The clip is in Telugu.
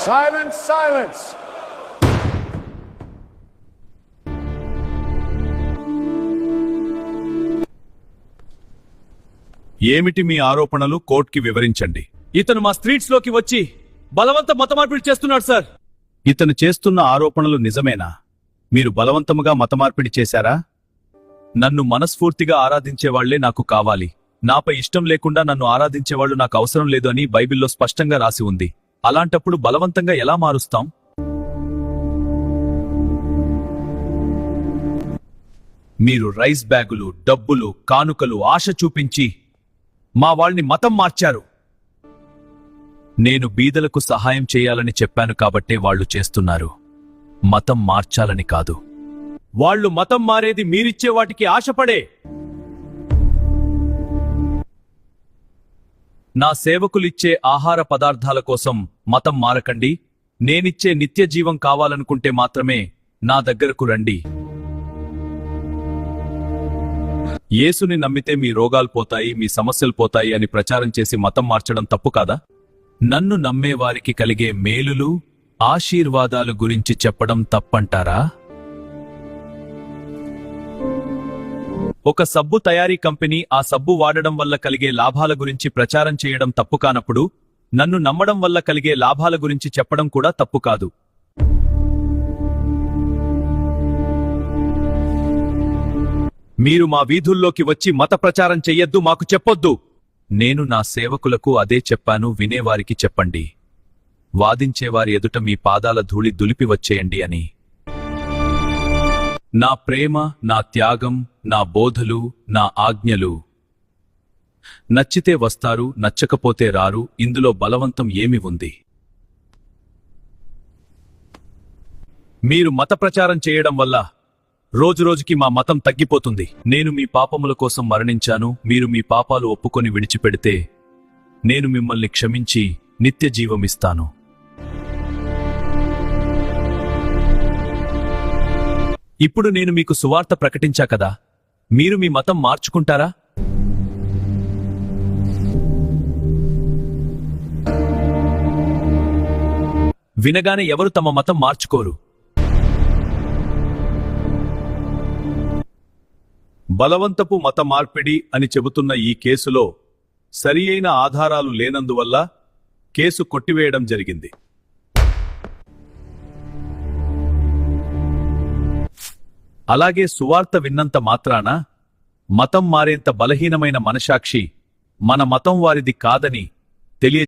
Silence, silence. ఏమిటి మీ ఆరోపణలు? కోర్టుకి వివరించండి. ఇతను మా స్ట్రీట్స్ లోకి వచ్చి బలవంత మత మార్పిడి చేస్తున్నాడు సార్. ఇతను చేస్తున్న ఆరోపణలు నిజమేనా? మీరు బలవంతముగా మతమార్పిడి చేశారా? నన్ను మనస్ఫూర్తిగా ఆరాధించేవాళ్లే నాకు కావాలి. నాపై ఇష్టం లేకుండా నన్ను ఆరాధించేవాళ్లు నాకు అవసరం లేదు అని బైబిల్లో స్పష్టంగా రాసి ఉంది. అలాంటప్పుడు బలవంతంగా ఎలా మారుస్తాం? మీరు రైస్ బ్యాగులు, డబ్బులు, కానుకలు ఆశ చూపించి మా వాళ్ళని మతం మార్చారు. నేను బీదలకు సహాయం చేయాలని చెప్పాను కాబట్టే వాళ్ళు చేస్తున్నారు, మతం మార్చాలని కాదు. వాళ్ళు మతం మారేది మీరిచ్చే వాటికి ఆశపడే. నా సేవకులిచ్చే ఆహార పదార్థాల కోసం మతం మారకండి. నేనిచ్చే నిత్య జీవం కావాలనుకుంటే మాత్రమే నా దగ్గరకు రండి. యేసుని నమ్మితే మీ రోగాలు పోతాయి, మీ సమస్యలు పోతాయి అని ప్రచారం చేసి మతం మార్చడం తప్పు కాదా? నన్ను నమ్మేవారికి కలిగే మేలులు, ఆశీర్వాదాలు గురించి చెప్పడం తప్పంటారా? ఒక సబ్బు తయారీ కంపెనీ ఆ సబ్బు వాడడం వల్ల కలిగే లాభాల గురించి ప్రచారం చేయడం తప్పు కానప్పుడు, నన్ను నమ్మడం వల్ల కలిగే లాభాల గురించి చెప్పడం కూడా తప్పు కాదు. మీరు మా వీధుల్లోకి వచ్చి మత ప్రచారం చెయ్యొద్దు, మాకు చెప్పొద్దు. నేను నా సేవకులకు అదే చెప్పాను, వినేవారికి చెప్పండి. వాదించేవారి ఎదుట మీ పాదాల ధూళి దులిపి వచ్చేయండి అని. నా ప్రేమ, నా త్యాగం, నా బోధలు, నా ఆజ్ఞలు నచ్చితే వస్తారు, నచ్చకపోతే రారు. ఇందులో బలవంతం ఏమి ఉంది? మీరు మత ప్రచారం చేయడం వల్ల రోజురోజుకి మా మతం తగ్గిపోతుంది. నేను మీ పాపముల కోసం మరణించాను. మీరు మీ పాపాలు ఒప్పుకొని విడిచిపెడితే నేను మిమ్మల్ని క్షమించి నిత్య జీవమిస్తాను. ఇప్పుడు నేను మీకు సువార్త ప్రకటించా కదా, మీరు మీ మతం మార్చుకుంటారా? వినగానే ఎవరు తమ మతం మార్చుకోరు. బలవంతపు మత మార్పిడి అని చెబుతున్న ఈ కేసులో సరియైన ఆధారాలు లేనందువల్ల కేసు కొట్టివేయడం జరిగింది. అలాగే సువార్త విన్నంత మాత్రాన మతం మారేంత బలహీనమైన మనసాక్షి మన మతం వారిది కాదని తెలియ